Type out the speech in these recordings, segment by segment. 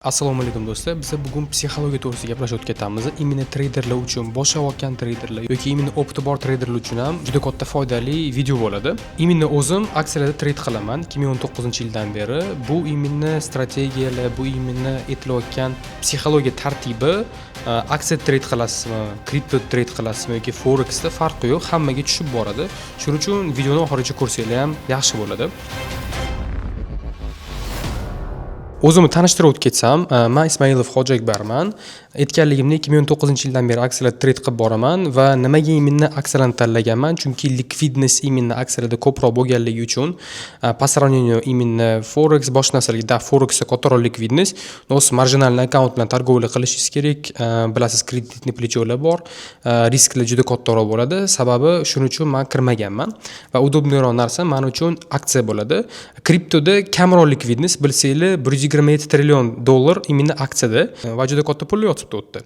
Assalomu alaykum do'stlar. Biz bugun psixologiya to'g'risida gaplashib ketamiz. Imенно treyderlar uchun, boshlayotgan treyderlar yoki imенно opti bor treyderlar uchun ham juda katta foydali video bo'ladi. Imенно o'zim aksiyalarda treyt qilaman 2019-yildan beri. Bu imенно strategiyalar, bu imенно aytilayotgan psixologiya tartibi, aksiya treyt qilasizmi, kripto treyt qilasizmi yoki forexda farqi yo'q, hammaga tushib boradi. Shuning uchun videoni oxirigacha ko'rsanglar ham yaxshi bo'ladi. O'zimni tanishtirib ketsam, men Ismailov Hoji Akbarman. Aytganligimdek 2009-yildan beri aksiyalar treyt qilib boraman va nimaga imенно aksiyalarni tanlaganman? Chunki likvidность imенно aksiyalarda ko'proq bo'lganligi uchun, по сравнению именно forex boshqa narsalarga, forexda kattaroq likvidность, o'z marginal akkaunt bilan торговля qilishingiz kerak. Bilasiz, kreditni плечоlar bor, risklar juda kattaroq bo'ladi. Sababi shuning uchun men kirmaganman va удобныйroq narsa men uchun aksiya bo'ladi. Kriptoda kamroq likvidность, bilsanglar, 127 trillion dollar imенно aksiyada va juda katta pul yotibdi o'tda.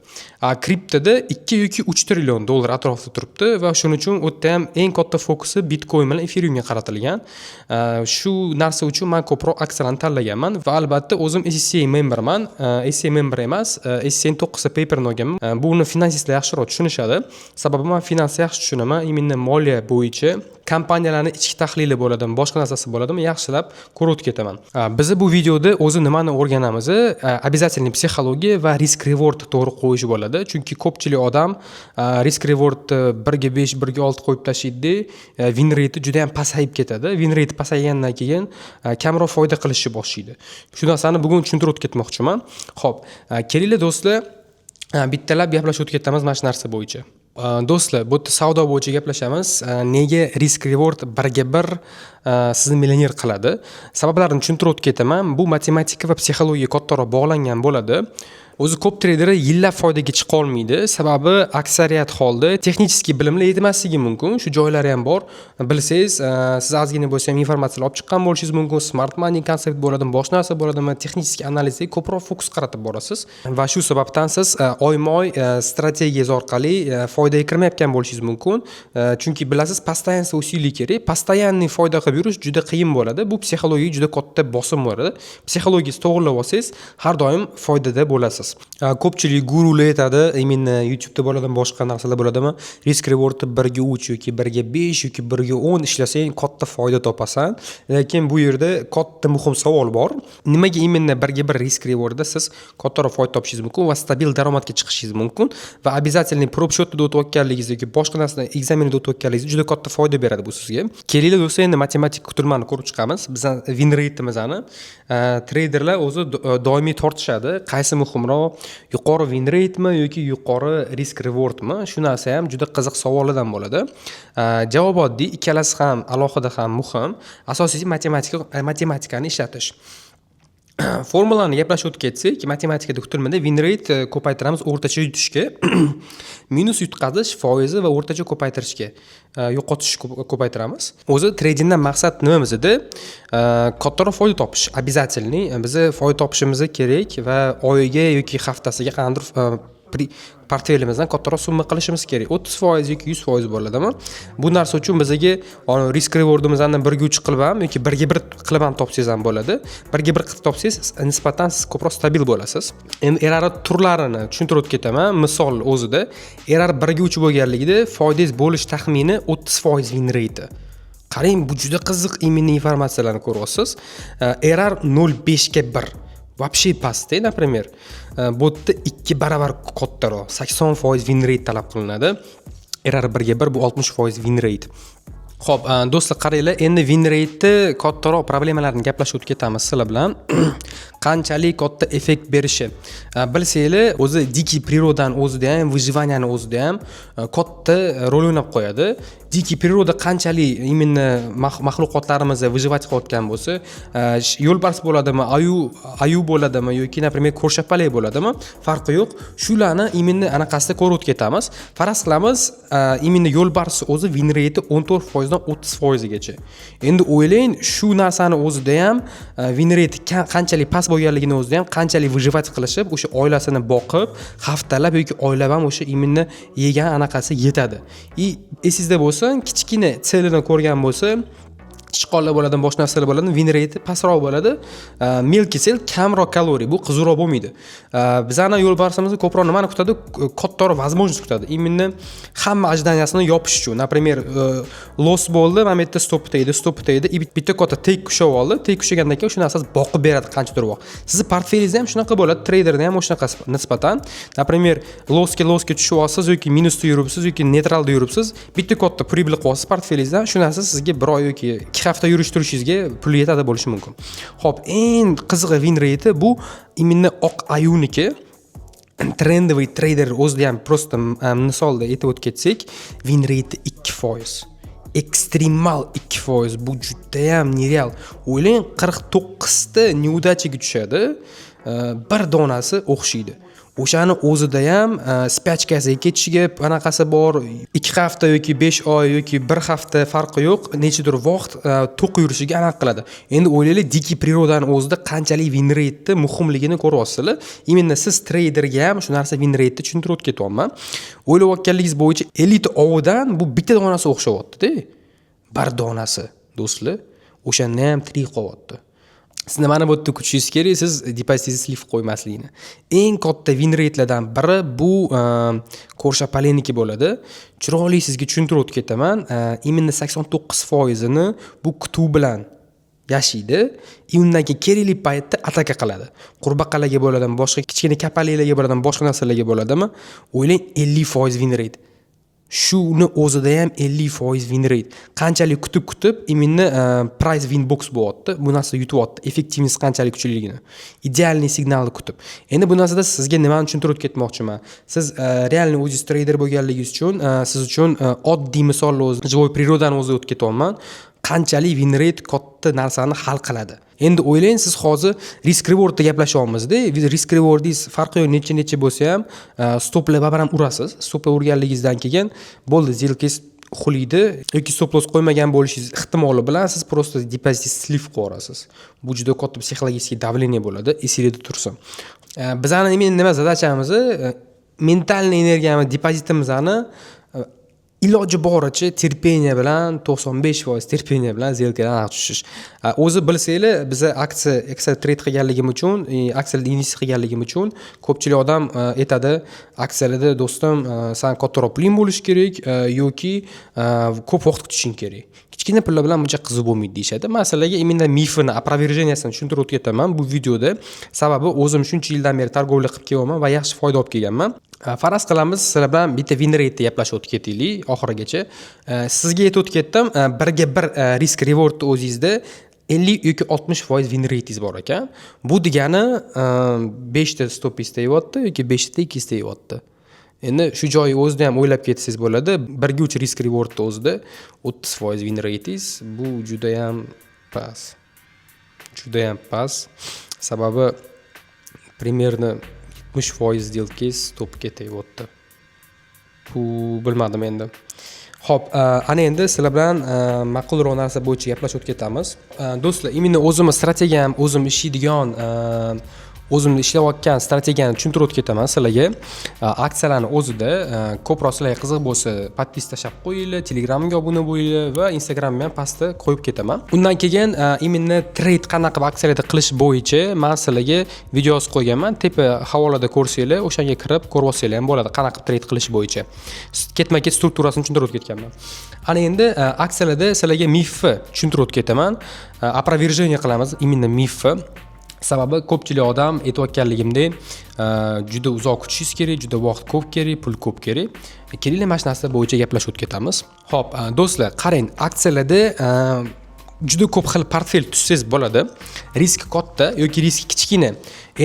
Kriptoda 2 yoki 3 trillion dollar atrofida turibdi va shuning uchun o'tda ham eng katta fokusi Bitcoin bilan Ethereumga qaratilgan. Shu narsa uchun men ko'proq aksiyalarni tanlaganman va albatta o'zim SEC memberman. SEC member emas, SEC 9 paperni olganman. Buni finansistlar yaxshiroq tushunishadi. Sababi men finansni yaxshi tushunaman. Imенно moliya bo'yicha kompaniyalarning ichki tahlili bo'ladimi, boshqa narsasi bo'ladimi, yaxshilab ko'rib ketaman. Biz bu videoda o'zi nimani o'rganamiz? Обязательный psixologiya va risk reward to'g'ri qo'yish bo'ladi. Chunki ko'pchilik odam risk reward 1 ga 5, 1 ga 6 qo'yib tashlaydi. Win rate juda ham pasayib ketadi. Win rate pasaygandan keyin kamroq foyda qilishni boshlaydi. Shu narsani bugun tushuntirib ketmoqchiman. Xo'p, kelinglar do'stlar, bittalab gaplashib ketamiz mana shu narsa bo'yicha. Do'stlar, bu yerda savdo bo'yicha gaplashamiz. Nega risk reward 1 ga 1 sizni millioner qiladi? Sabablarini tushuntirib ketaman. Bu matematika va psixologiyaga kattaroq bog'langan bo'ladi. O'zi ko'p treyderlar yillab foydaga chiqa olmaydi. Sababi aksariyat holda texnik bilimlar yetmasligi mumkin. Shu joylari ham bor. Bilsangiz, siz ozgina bo'lsa ham informatsiyalar olib chiqqan bo'lishingiz mumkin. Smart money konsept bo'ladimi, boshqa narsa bo'ladimi, texnik analizga ko'proq fokus qaratib borasiz va shu sababdan siz oyma-oy strategiyangiz orqali foydaga kirmayotgan bo'lishingiz mumkin. Chunki bilasiz, постоянство усилий kerak. Постоянный foyda qilib yurish juda qiyin bo'ladi. Bu psixologiyaga juda katta bosim bo'ladi. Psixologiyangizni to'g'rilab olsangiz, har doim foydada bo'lasiz. Ko'pchilik gurular aytadi, imенно YouTube'da bo'ladimi, boshqa narsalar bo'ladimi, risk reward 1 ga 3 yoki 1 ga 5 yoki 1 ga 10 ishlasang katta foyda topasan. Lekin bu yerda katta muhim savol bor. Nimaga imенно 1 ga 1 risk rewardda siz kattaroq foyda topishingiz mumkin va stabil daromadga chiqishingiz mumkin va обязательный prop счетda o'tayotganligingiz yoki boshqa narsadan ekzamenda o'tayotganligingiz juda katta foyda beradi bu sizga. Kelinglar do'stlar, endi matematik qutilmani ko'rib chiqamiz. Bizning win rate'imizni treyderlar o'zi doimiy tortishadi. Qaysi muhimroq, yuqori win rate mi yoki yuqori risk reward mi? Shu narsa ham juda qiziq savollardan bo'ladi. Javob oddiy, ikkalasi ham alohida ham muhim. Asosiysi matematikani ishlatish. Formulani gaplashib ketsak, matematikada kutilmada win rate ko'paytiramiz o'rtacha yutishga, minus yutqazish foizi va o'rtacha ko'paytirishga, yo'qotish ko'paytiramiz. O'zi tradingdan maqsad nimamizda? Kattaroq foyda topish. Обязательный biz foyda topishimiz kerak va oyiga yoki haftasiga qanday portfelimizdan kattaroq summa qilishimiz kerak. 30% yoki 100% bo'ladimi? Bu narsa uchun bizga risk rewardimizni 1 ga 3 qilib ham yoki 1 ga 1 qilib ham topsangiz ham bo'ladi. 1 ga 1 qilib topsangiz, nisbatan siz ko'proq stabil bo'lasiz. Endi error turlarini tushuntirib ketaman. Misol o'zida error 1 ga 3 bo'lganligida foydangiz bo'lish taxmini 30% win rate. Qarang, bu juda qiziq immuniy informatsiyalarni ko'ryapsiz. Error 0.5 ga 1. Вообще pastda, например, bu yerda 2 barobar kattaroq, 80% win rate talab qilinadi. Error 1 ga 1 bu 60% win rate. Xo'p, do'stlar, qaranglar, endi win rate kattaroq problemalarni gaplashib ketamiz sizlar bilan. Qanchalik katta effekt berishi. Bilsanglar, o'zi dikий природаning o'zida ham, выживаниyaning o'zida ham katta rol o'ynab qo'yadi. Dikий природа qanchalik именно mahluqotlarimizni выживать qilayotgan bo'lsa, yo'lbars bo'ladimi, ayu bo'ladimi yoki, например, ko'rshapalak bo'ladimi, farqi yo'q. Shularni именно anaqasida ko'rib ketamiz. Faraz qilamiz, именно yo'lbars o'zi win rate 14% dan 30% gacha. Endi o'ylang, shu narsani o'zida ham win rate qanchalik past bo'lganligini o'zida ham qanchalik выживать qilishib, o'sha oilasini boqib, haftalab yoki oylab ham o'sha imенно yegan anaqasi yetadi. Esingizda bo'lsin, kichkina selini ko'rgan bo'lsa, sichqonlar bo'ladi, boshqa narsalar bo'ladi, win rate pastroq bo'ladi. Milky cell kamroq kaloriya, bu qizilroq bo'lmaydi. Bizani yo'lbarsimiz ko'proq nimani kutadi? Kattaroq возможность kutadi. Именно hamma ajdaniyasini yopish uchun. Например, loss bo'ldi, mana bu yerda stop deydi, bitta katta tek ushlab oldi. Tek ushlagandan keyin shu narsani boqib beradi qanchadir vaqt. Sizni portfelingizda ham shunaqa bo'ladi, traderda ham shunaqa nisbatan. Например, lossga tushib olsiz yoki minusda yuribsiz yoki neytralda yuribsiz, bitta katta pribili qilib olsiz portfelingizdan, shu narsa sizga 1 oy yoki 2 hafta yurish turishingizga pul yetadi bo'lishi mumkin. Xo'p, eng qizig'i win rate bu именно oq ayuniki. Trendoviy trader o'zida ham prosta misolda aytib o'tsak, win rate 2%. Ekstremal 2%. Bu juda ham nereal. O'ylang, 49 ta neudachega tushadi, bir donasi o'xshaydi. O'shani o'zida ham spyachkasiga ketishiga anaqasi bor, 2 hafta yoki 5 oy yoki 1 hafta farqi yo'q, nechadir vaqt to'q yurishiga aniq qiladi. Endi o'ylaylik, diki prirodani o'zida qanchalik win rate muhimligini ko'ryapsizlar. Именно siz traderga ham shu narsa win rate tushuntirib ketyapman. O'ylab olganligingiz bo'yicha elita ovidan bu bitta donasi o'xshayapti-da. Bir donasi, do'stlar, o'shanda ham tirik qolyapti. Siz nimani bu yerda kutishingiz kerak, siz depozitingizni slif qo'ymaslikni. Eng katta win rate'lardan biri bu ko'rshapaleniki bo'ladi. Chiroyli sizga tushuntirib o'tib ketaman. Именно 89%ni bu kutuv bilan yashaydi. Undan kerakli paytda ataka qiladi. Qurbaqalarga bo'ladimi, boshqa kichkina kapallarga bo'ladimi, boshqa narsalarga bo'ladimi? O'ylang, 50% win rate. Shuni o'zida ham 50% win rate. Qanchalik kutib, именно price win box bo'lyapti. Bu narsa yutyapti. Effektivность qanchalik kuchliligini. Idealniy signalni kutib. Endi bu narsada sizga nimani tushuntirib ketmoqchiman. Siz realniy o'zingiz trader bo'lganligingiz uchun, siz uchun oddiy misolni o'zi, живой prirodani o'zi o'tib ketyapman. Qanchalik win rate katta narsani hal qiladi. Endi o'ylang, siz hozir risk rewardda gaplashyapmiz-da. Risk rewardingiz farqi yo'q, necha bo'lsa ham stoplar babaram urasiz. Stoplar urganligingizdan keyin bo'ldi, zilkangiz xuliydi yoki stop loss qo'ymagan bo'lishingiz ehtimoli bilan siz prosta depozit slif qo'yasiz. Bu juda katta psixologik davleniya bo'ladi, esingizda tursin. Bizning nima zadachamiz? Mentalniy energiyamiz, depozitimizni iloji boricha terpeniya bilan 95% terpeniya bilan zelkadan tushish. O'zi bilsanglar, biz aksiya trade qilganligim uchun, aksiyalarda investitsiya qilganligim uchun ko'pchilik odam aytadi, aksiyalarda do'stim, sen kattaroq puling bo'lishi kerak yoki ko'p vaqt kutishing kerak. Kichkina pullar bilan buncha qiziq bo'lmaydi deyshadi. Men sizlarga именно mifini, опровержениясini tushuntirib o'tib ketaman bu videoda. Sababi o'zim shuncha yildan beri targovlik qilib kelyapman va yaxshi foyda olib kelganman. Faraz qilamiz, sizlar bilan bitta win rate gaplashib o'tib ketaylik oxirigacha. Sizga aytib o'tib ketdim, birga bir risk reward o'zingizda 50 yoki 60% win rate'ingiz bor ekan. Bu degani 5 ta stopingiz tegyapti yoki 5 ta ikkingiz tegyapti. Endi shu joyi o'zida ham o'ylab ketsangiz bo'ladi. Birga uch risk reward o'zida 30% win rate'ingiz bu juda ham past. Juda ham past. Sababi примерно 70% сделканgiz stopga tegyapti. Bu bilmadim endi. Xo'p, ana endi sizlar bilan ma'qulroq narsa bo'yicha gaplashib ketamiz. Do'stlar, именно o'zimning strategiyam, o'zim ishlaydigan, o'zimni ishlayotgan strategiyani tushuntirib ketaman sizlarga. Aksiyalarni o'zida ko'proq sizlarga qiziq bo'lsa, podpis tashlab qo'yinglar, Telegramga obuna bo'linglar va Instagramga ham pastda qo'yib ketaman. Undan keyin именно trade qanaqa aksiyalarda qilish bo'yicha men sizlarga video yozib qo'yganman. Tepa havolada ko'rsanglar, o'shanga kirib ko'rib olsanglar ham bo'ladi, qanaqa trade qilish bo'yicha. Ketma-ket strukturasini tushuntirib ketganman. Ana endi aksiyalarda sizlarga mifni tushuntirib ketaman. Опровержение qilamiz именно mifni. Sababi ko'pchilik odam aytayotganligimdek, juda uzoq kutishingiz kerak, juda vaqt ko'p kerak, pul ko'p kerak. Kelinglar mana shu narsa bo'yicha gaplashib o'tib ketamiz. Xo'p, do'stlar, qarang, aksiyalarda juda ko'p xil portfel tuzsangiz bo'ladi. Risk katta yoki risk kichkina.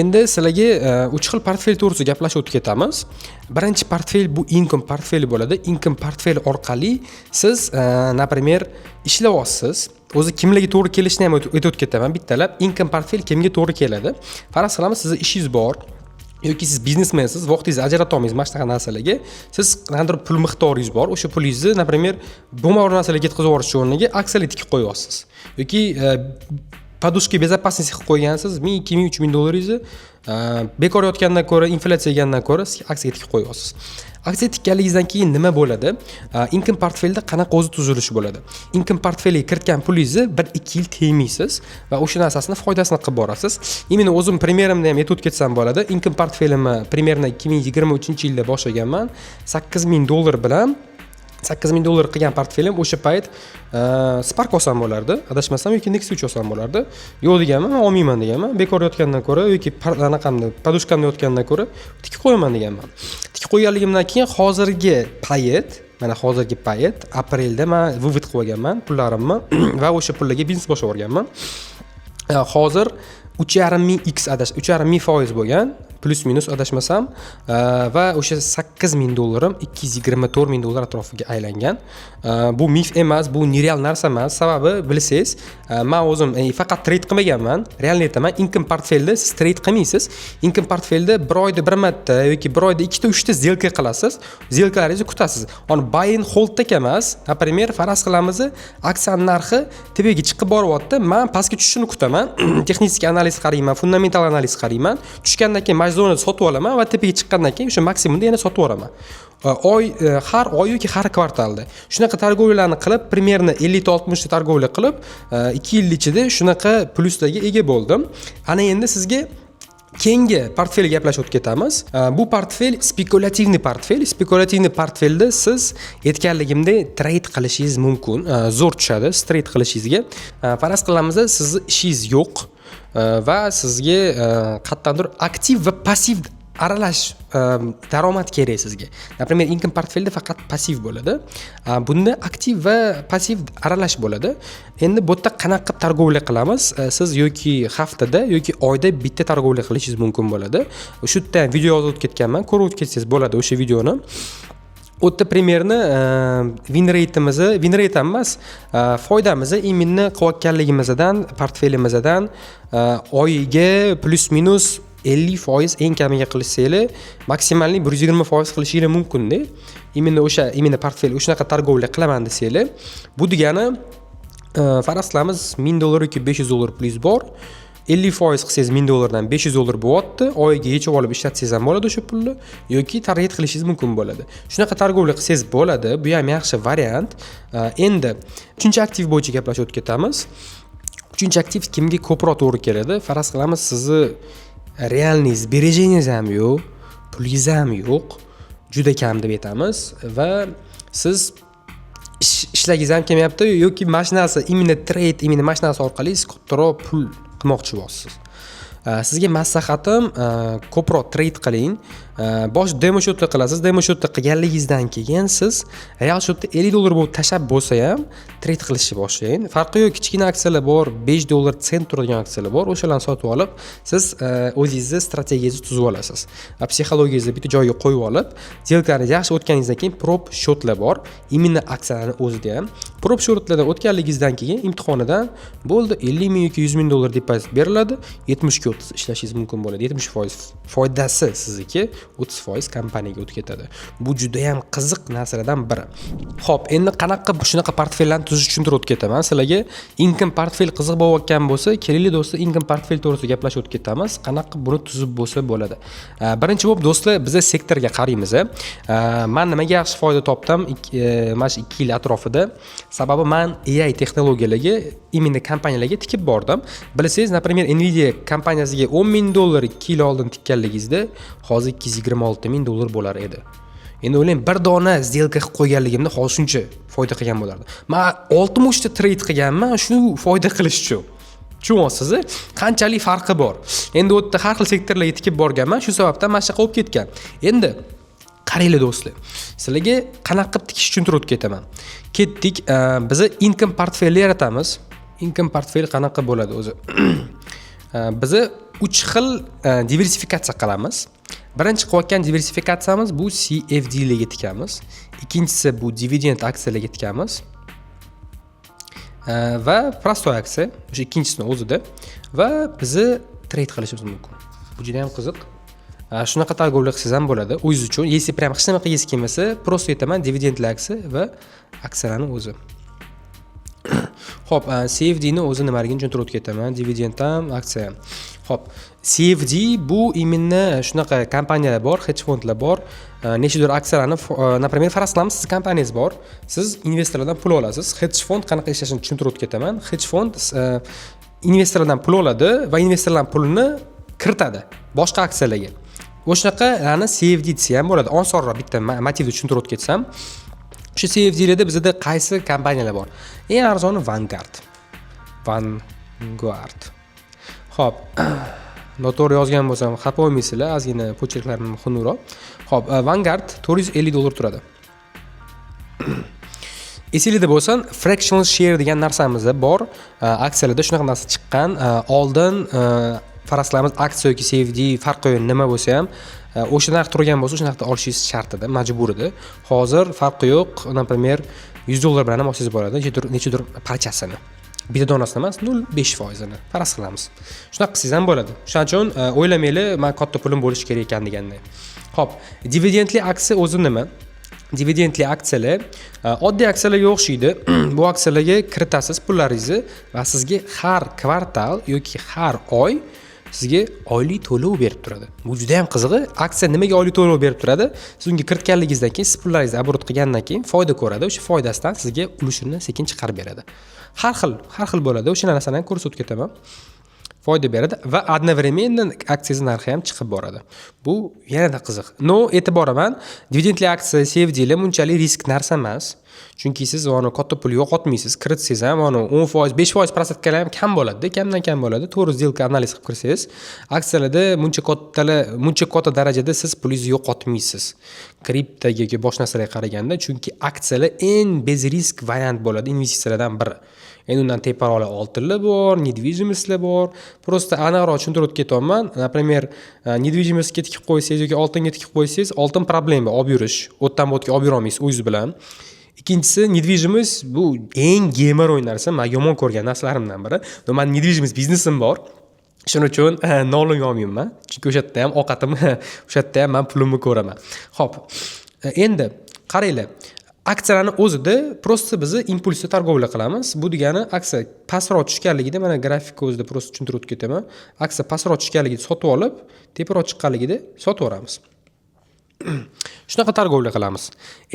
Endi sizlarga 3 xil portfel to'g'risida gaplashib o'tib ketamiz. Birinchi portfel bu income portfeli bo'ladi. Income portfeli orqali siz, например, ishlayapsiz. O'zi kimlarga to'g'ri kelishini ham aytib ketaman. Bittalab income portfel kimga to'g'ri keladi? Faraz qilamiz, sizning ishingiz bor yoki siz biznesmensiz, vaqtingizni ajrata olmaysiz mana shunaqa narsalarga. Siz qanday pul miqdoringiz bor, o'sha pulingizni, например, bo'lmagan narsalarga yetkazib yuborish o'rniga aksiyalar tikib qo'yasiz. Yoki podushka безопасности qilib qo'ygansiz, 1000, 2000, 3000 dollaringizni bekor yotgandan ko'ra, inflyatsiya yegandan ko'ra siz aksiyaga tikib qo'yasiz. Aksiya tikkanligingizdan keyin nima bo'ladi? Income portfelda qanaqa o'zi tuzilishi bo'ladi? Income portfeliga kiritgan pulingizni 1-2 yil temaysiz va o'sha narsasini foydasini qilib borasiz. Именно o'zim primerimni ham aytib o'tkazsam bo'ladi. Income portfelimni primerna 2023-yilda boshlaganman. $8000 bilan $8000 qilgan portfelim o'sha payt Spark olsam bo'lardi, adashmasam, yoki Nexus 3 olsam bo'lardi. Yo'q deganman, men olmayman deganman. Bekor yotgandan ko'ra yoki anaqamda, podushkamda yotgandan ko'ra tikib qo'yaman deganman. Tikib qo'yganligimdan keyin hozirgi payt aprelda men vывод qilib olganman pullarimni va o'sha pullarga biznes boshlab yuborganman. Hozir 3.5% bo'lgan, plus minus adashmasam, va o'sha $8000 $224,000 atrofiga aylangan. Bu mif emas, bu nereal narsa emas. Sababi bilsangiz, men o'zim faqat trade qilmaganman. Realni aytaman, income portfelda siz trade qilmaysiz. Income portfelda bir oyda bir marta yoki bir oyda 2 ta 3 ta сделка qilasiz. Сделкалаringizni kutasiz. Buy and hold emas. Например, faraz qilamiz, aksiyaning narxi tepaga chiqib boryapti. Men pastga tushishini kutaman. Texnik analiz qarayman, fundamental analiz qarayman. Tushgandan keyin zonada sotib olaman va tepaga chiqqandan keyin o'sha maksimumda yana sotib olaman. Har oy yoki har kvartalda. Shunaqa targovlarni qilib, примерно 50-60 ta targovlar qilib, 2 yil ichida shunaqa pluslarga ega bo'ldim. Ana endi sizga keyingi portfelga gaplashib ketamiz. Bu portfel spekulativniy portfel. Spekulativniy portfelda siz aytganligimdek trade qilishingiz mumkin. Zo'r tushadi trade qilishingizga. Faraz qilamiz, sizni ishingiz yo'q va sizga qat'andir aktiv va passiv aralash daromad kerak sizga. Например, income portfelda faqat passiv bo'ladi. Bunda aktiv va passiv aralash bo'ladi. Endi bu yerda qanaqa qilib targovlik qilamiz? Siz yoki haftada yoki oyda bitta targovlik qilishingiz mumkin bo'ladi. Shu yerda video yozib ketganman, ko'rib o'tsangiz bo'ladi o'sha videoni. O'tda primerni win rate emas, foydamizni именно qilayotganligimizdan, portfelimizdan oyiga plus minus 50% eng kamiga qilsangiz, maksimalni 120% qilishingiz mumkin-da. Именно portfel o'shanaqa targovlik qilaman desangiz, bu degani faraz qilamiz $1000 yoki $500 pulingiz bor. 50% qilsangiz $1000 dan $500 bo'lyapti. Oyiga yechib olib ishlatsangiz ham bo'ladi o'sha pulni yoki target qilishingiz mumkin bo'ladi. Shunaqa targovlik qilsangiz bo'ladi. Bu ham yaxshi variant. Endi 3-aktiv bo'yicha gaplashib ketamiz. 3-aktiv kimga ko'proq to'g'ri keladi? Faraz qilamiz, sizni realniy sberejeniyangiz ham yo'q, pulingiz ham yo'q, juda kam deb aytamiz va siz ishlagingiz ham kelmayapti yoki mashinasi imенно trade, imенно mashinasi orqali ko'proq pul qilmoqchi bo'lasiz. Sizga maslahatim, ko'proq trade qiling. Bosh demo shotda qilasiz. Demo shotda qilganligingizdan keyin siz real shotda $50 bo'lib tashab bo'lsa ham trade qilishni boshlang. Farqi yo'q, kichkina aksiyalar bor, $5 sent turadigan aksiyalar bor. O'shalarni sotib olib, siz o'zingizni strategiyangizni tuzib olasiz. Psixologiyangizni bitta joyga qo'yib olib, сделкаlarni yaxshi o'tganingizdan keyin prop shotlar bor. Imенно aksiyalarning o'zida ham prop shotlardan o'tganligingizdan keyin imtihonidan bo'ldi, 50 ming yoki 100 ming dollar depozit beriladi, 70 ga ishlashingiz mumkin bo'ladi. 70% foydasi sizniki, 30% kompaniyaga o'tib ketadi. Bu juda ham qiziq narsalardan biri. Xo'p, endi qanaqa shunaqa portfellarni tuzish tushuntirib o'tib ketaman. Sizlarga income portfel qiziq bo'layotgan bo'lsa, kerakli do'stlar, income portfel to'g'risida gaplashib o'tib ketamiz. Qanaqa buni tuzib bo'lsa bo'ladi. Birinchi bo'lib do'stlar, biz sektorga qaraymiz. Men nimaga yaxshi foyda topdim mana shu 2 yil atrofida? Sababi men AI texnologiyalariga, imенно kompaniyalarga tikib bordim. Bilsangiz, например, Nvidia kompaniyasiga $10,000 2 yil oldin tikkanligingizda hozir $226,000 bo'lar edi. Endi o'ylang, bir dona сделка qilib qo'yganligimda hozir shuncha foyda qilgan bo'lardi. Men 60 ta trade qilganman shu foyda qilish uchun. Tushunyapsiz? Qanchalik farqi bor. Endi u yerda har xil sektorlarga tikib borganman, shu sababdan mana shu yoqqa olib ketgan. Endi qaranglar do'stlar. Sizlarga qanaqa qilib tikish tushuntirib ketaman. Ketdik, biz income portfelni yaratamiz. Income portfel qanaqa bo'ladi o'zi? Biz 3 xil diversifikatsiya qilamiz. Birinchi qilayotgan diversifikatsiyamiz bu CFD larga tikamiz. Ikkinchisi bu dividend aksiyalarga tikamiz. Va prostoy aksiya, o'sha ikkinchisini o'zida va bizni trade qilishimiz mumkin. Bu juda ham qiziq. Shunaqa targovlik qilsangiz ham bo'ladi. O'zingiz uchun, если прям hech nima qilgingiz kelmasa, prosto aytaman, dividendli aksiya va aksiyalarning o'zi. Xo'p, CFD ni o'zi nimaligini tushuntirib o'tib ketaman. Dividend ham, aksiya ham. Xo'p, CFD bu именно shunaqa kompaniyalar bor, hedge fondlar bor. Nechadir aksiyalarni, например, faraz qilamiz, siz kompaniyangiz bor, siz investorlardan pul olasiz. Hedge fond qanaqa ishlashini tushuntirib o'tib ketaman. Hedge fond investorlardan pul oladi va investorlar pulini kiritadi boshqa aksiyalarga. O'shaqalarni CFD desa ham bo'ladi. Osonroq bitta motivni tushuntirib o'tib ketsam, shu CFDlarda bizda qaysi kompaniyalar bor? Eng arzoni Vanguard. Xo'p, noto'g'ri yozgan bo'lsam xafa bo'lmaysizlar, ozgina pochirklarim xunukroq. Xo'p, Vanguard $450 turadi. Esingizda bo'lsin, fractional share degan narsamiz bor. Aksiyalarda shunaqa narsa chiqqan. Oldin faraz qilamiz, aksiya yoki CFD farqi nima bo'lsa ham, o'sha narx turgan bo'lsa, o'sha narxda olishingiz shart edi, majbur edi. Hozir farqi yo'q. Например, $100 bilan ham olsangiz bo'ladi, nechadir parchasini. Bitta donasini emas, 0.5%ni faraz qilamiz. Shunaqa qilsangiz ham bo'ladi. Shuning uchun o'ylamaylik, men katta pulim bo'lishi kerak ekan deganday. Xo'p, dividendli aksiya o'zi nima? Dividendli aksiyalar oddiy aksiyalarga o'xshaydi. Bu aksiyalarga kiritasiz pullaringizni va sizga har kvartal yoki har oy sizga oylik to'lov berib turadi. Bu juda ham qizig'i. Aksiya nimaga oylik to'lov berib turadi? Siz unga kiritganligingizdan keyin, siz pullaringizni оборот qilgandan keyin foyda ko'radi. O'sha foydasidan sizga ulushini sekin chiqarib beradi. Har xil bo'ladi. O'sha narsalarni ko'rsatib ketaman. Foyda beradi va одновременно aksiyangiz narxi ham chiqib boradi. Bu yanada qiziq. No, e'tiboraman, dividendli aksiya, CFDlar bunchalik risk narsa emas. Chunki siz uni katta pul yo'qotmaysiz, kiritsangiz ham uni 10%, 5% protsentgalar ham kam bo'ladi, kamdan kam bo'ladi. To'g'ri сделка analiz qilib kirsangiz, aksiyalarda muncha katta darajada siz pulingizni yo'qotmaysiz. Kriptoga yoki boshqa narsalarga qaraganda, chunki aksiyalar eng bezrisk variant bo'ladi, investitsiyalardan biri. Endi undan teparoq oltinlar bor, недвижимостlar bor. Просто aniqroq tushuntirib ketyapman. Например, недвижимостga tikib qo'ysangiz yoki oltinga tikib qo'ysangiz, oltin problema olib yurish, o'tdan o'tga olib yura olmaysiz o'zingiz bilan. Ikkinchisi, недвижимость bu eng gemoroy narsa, men yomon ko'rgan narsalarimdan biri. Men недвижимость biznesim bor. Shuning uchun nolga olmayman. Chunki o'sha yerda ham ovqatim, o'sha yerda ham men pulimni ko'raman. Xo'p. Endi qaranglar. Aksiyalarni o'zida prosta biz impulsda targovla qilamiz. Bu degani aksiya pastroq tushganligida, mana grafikni o'zida prosta tushuntirib ketaman. Aksiya pastroq tushganligida sotib olib, teparoq chiqqanligida sotib olamiz. Shunaqa targovla qilamiz.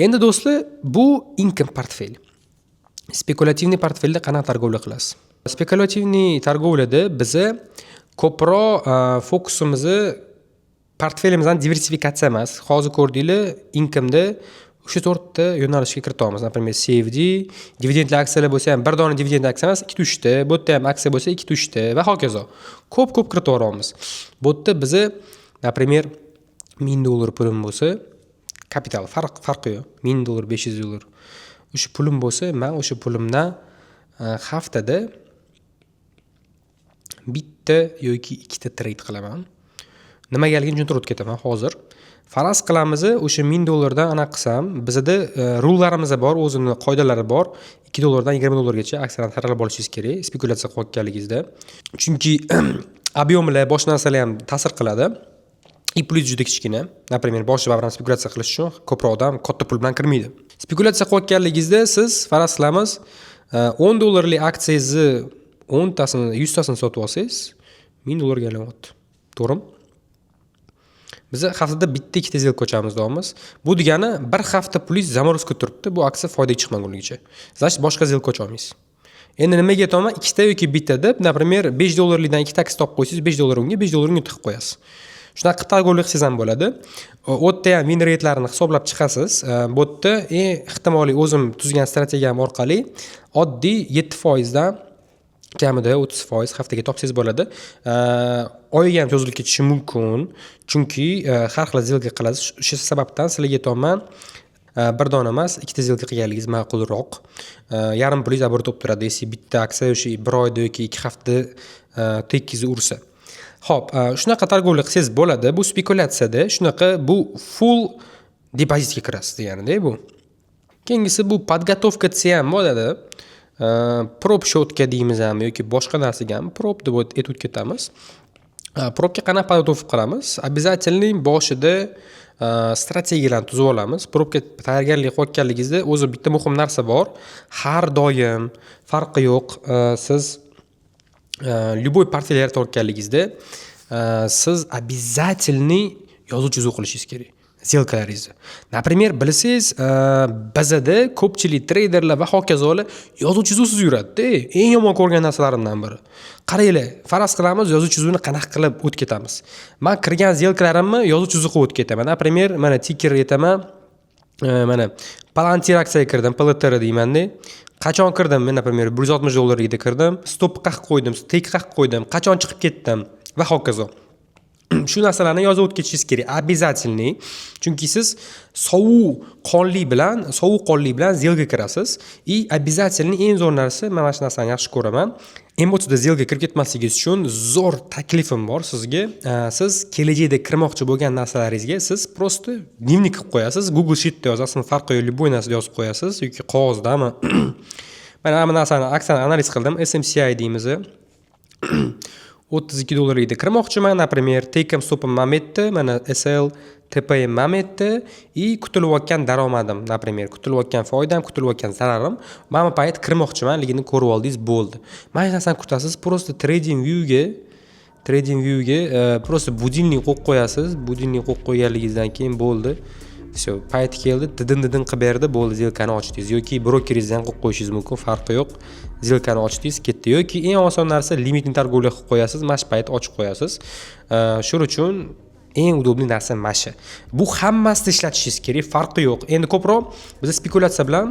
Endi do'stlar, bu income portfel. Spekulativniy portfelda qanaqa targovla qilasiz? Spekulativniy targovlada biz ko'proq fokusimizni portfelimizdan diversifikatsiya emas. Hozir ko'rdinglar, income'da o'sha 4 ta yo'nalishga kiritamiz. Например, CFD, dividendli aksiyalar bo'lsa ham bir dona dividend aksiya emas, 2-3 ta, bu yerda ham aksiya bo'lsa 2-3 ta va hokazo. Ko'p kiritib yuboramiz. Bu yerda biz, например, $1000 pulim bo'lsa, kapital farqi yo'q. $1000, $500. O'sha pulim bo'lsa, men o'sha pulimdan haftada bitta yoki ikkita trade qilaman. Nimagaligini tushuntirib ketaman hozir. Faraz qilamiz, o'sha $1000 dan ana qilsam, bizda rullarimiz bor, o'zini qoidalari bor. $2 dan $20 gacha aksiyalarni saralab olishingiz kerak, spekulyatsiya qilayotganligingizda. Chunki объемlar, boshqa narsalar ham ta'sir qiladi. Pulingizz juda kichkina. Например, boshqa bilan spekulyatsiya qilish uchun ko'proq odam katta pul bilan kirmaydi. Spekulyatsiya qilayotganligingizda siz faraz qilamiz, $10 lik aksiyangizni 10 tasini, 100 tasini sotib olsangiz, $1000 ga aylanadi. To'g'rimi? Biz haftada bitta ikkita сделка ochamiz deymiz. Bu degani bir hafta pulingiz zamorozka turibdi, bu aksiya foyda chiqmagunligicha. Значит, boshqa сделка ocha olmaysiz. Endi nimaga aytaman? Ikkita yoki bitta deb, например, $5 likdan ikkita aksiya topib qo'ysangiz, $5 unga, $5 unga tiqib qo'yasiz. Shunaqa qilib targovlik qilsangiz ham bo'ladi. U yerda ham win rate'larini hisoblab chiqasiz. Bu yerda ehtimoliy o'zim tuzgan strategiyam orqali oddiy 7% dan kamida 30% haftaga topsangiz bo'ladi. Oyiga ham cho'zilib ketishi mumkin. Chunki har xil сделка qilasiz. O'sha sababdan sizlarga aytaman, bir dona emas, ikkita сделка qilganligingiz ma'qulroq. Yarim pulingiz оборот bo'lib turadi. Если bitta aksiya o'sha 1 oyda yoki 2 haftada tekkizni ursa. Xo'p, shunaqa targovlik qilsangiz bo'ladi. Bu spekulyatsiyada shunaqa, bu full depozitga kirasiz degani-da bu. Keyingisi bu podgotovka desa ham bo'ladi. Prop shotka deymiz ham yoki boshqa narsaga ham prop deb aytib ketamiz. Probga qanaqa подготовка qilamiz? Обязательно boshida strategiyalarni tuzib olamiz. Probga tayyorgarlik qilayotganligingizda o'zi bitta muhim narsa bor. Har doim farqi yo'q, siz любой portfel yaratayotganligingizda siz обязательно yozuv-chizuv qilishingiz kerak. Сделкalaringizni. Например, bilsangiz, bizada ko'pchilik treyderlar va hokazolar yozuv-chizuvsiz yuradi-da. Eng yomon ko'rgan narsalarimdan biri. Qaranglar, faraz qilamiz, yozuv-chizuvni qanaqa qilib o'tib ketamiz. Men kirgan сделкalarimni yozuv-chizuv qilib o'tib ketaman. Например, mana ticker aytaman. Mana Palantir aksiyaga kirdim, PLTR deyman-da. Qachon kirdim? Men, например, $160 kirdim. Stop qaq qo'ydim, take qaq qo'ydim. Qachon chiqib ketdim va hokazo. Shu narsalarni yozib o'tib ketishingiz kerak. Обязательно. Chunki siz sovuq qonli bilan zelga kirasiz. И обязательно eng zo'r narsa, men mana shu narsani yaxshi ko'raman. Emotsiyada zelga kirib ketmasligingiz uchun zo'r taklifim bor sizga. Siz kelajakda kirmoqchi bo'lgan narsalaringizga siz просто dnevnik qilib qo'yasiz. Google Sheet'da yozasiz, farqi yo'q, любой narsada yozib qo'yasiz yoki qog'ozdami. Mana bu narsani aksiyani analiz qildim. SMCI deymiz. $32 kirmoqchiman, например, takem stopim mametdi, mana SL TPM mametdi и kutilayotgan daromadim, например, kutilayotgan foydam, kutilayotgan zararim, mana bu payt kirmoqchimanligini ko'rib oldingiz, bo'ldi. Mana shu narsani kutasiz, просто trading viewga просто budilnik qo'yib qo'yasiz, budilnik qo'yib qo'yganligingizdan keyin bo'ldi. Все, payt keldi, didin qilib berdi, bo'ldi, zelkani ochdingiz yoki brokeringizdan qo'yib qo'yishingiz mumkin, farqi yo'q. Zelkani ochdingiz, ketdi yoki eng oson narsa limitni targovlik qilib qo'yasiz, mana shu payt ochib qo'yasiz. Shuning uchun eng udobli narsa mana shu. Bu hammasini ishlatishingiz kerak, farqi yo'q. Endi ko'proq biz spekulyatsiya bilan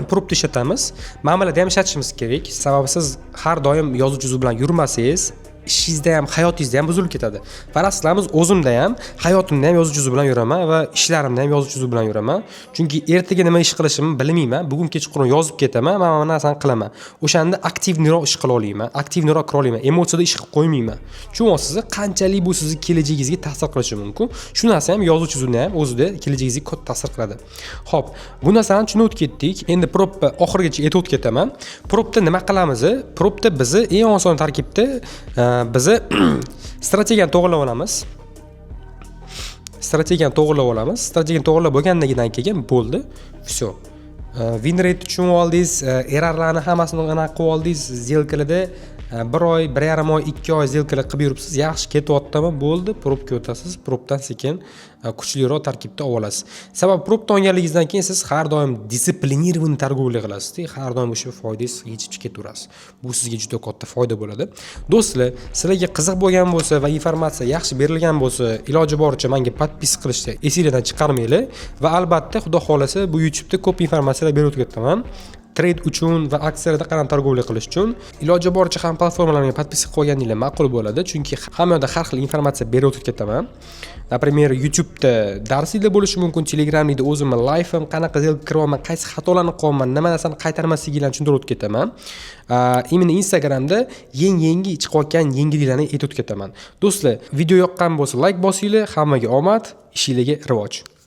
probni ishlatamiz. Ma'malada ham ishlatishimiz kerak. Sababi siz har doim yozuv-chizuv bilan yurmasangiz, ishingizda ham, hayotingizda ham buzilib ketadi. Faraz qilamiz, o'zimda ham, hayotimda ham yozuv-chizuv bilan yuraman va ishlarimda ham yozuv-chizuv bilan yuraman. Chunki ertaga nima ish qilishimni bilmayman. Bugun kechqurun yozib ketaman, mana bu narsani qilaman. O'shanda aktivniroq ish qila olaman, aktivniroq qila olaman. Emotsiyada ish qilib qo'ymayman. Chunki qanchalik bu sizning kelajagingizga ta'sir qilishi mumkin. Shu narsa ham yozuv-chizuvni ham o'zida kelajagingizga katta ta'sir qiladi. Xo'p, bu narsani tushunib o'tib ketdik. Endi probni oxirigacha aytib o'tib ketaman. Probda nima qilamiz? Probda bizni eng oson tarkibda bizni strategiyani to'g'irlab olamiz. Strategiyani to'g'irlab bo'lgandan keyin bo'ldi. Все. Win rate tushunib oldingiz, errorlarni hammasini aniq qilib oldingiz. Zelkalarda 1 oy, 1,5 oy, 2 oy zelkalar qilib yuribsiz. Yaxshi ketyaptimi? Bo'ldi, probga o'tasiz. Probdan sekin kuchliroq tarkibda olasiz. Sababi probdan olganligingizdan keyin siz har doim disiplinirованный торговля qilasiz. Har doim o'sha foydangiz yechib ketaverasiz. Bu sizga juda katta foyda bo'ladi. Do'stlar, sizlarga qiziq bo'lgan bo'lsa va informatsiya yaxshi berilgan bo'lsa, iloji boricha menga podpis qilishni esingizdan chiqarmanglar va albatta, xudo xolasa, bu YouTube'da ko'p informatsiyalar berib o'tayapman. Trade uchun va aksiyalarda qanday targovlik qilish uchun iloji boricha ham platformalarga podpis qilib qo'yganinglar ma'qul bo'ladi, chunki hamma yoqda har xil informatsiya berib o'tib ketaman. Например, YouTube'da darslar bo'lishi mumkin, Telegramda o'zimni live'im, qanaqa zelka kiryapman, qaysi xatolarni qilyapman, nima narsani qaytarmasligimni tushuntirib o'tib ketaman. Imенно Instagramda yangi chiqayotgan yangiliklarni aytib o'tib ketaman. Do'stlar, video yoqqan bo'lsa like bosinglar, hammaga omad, ishingizga rivoj.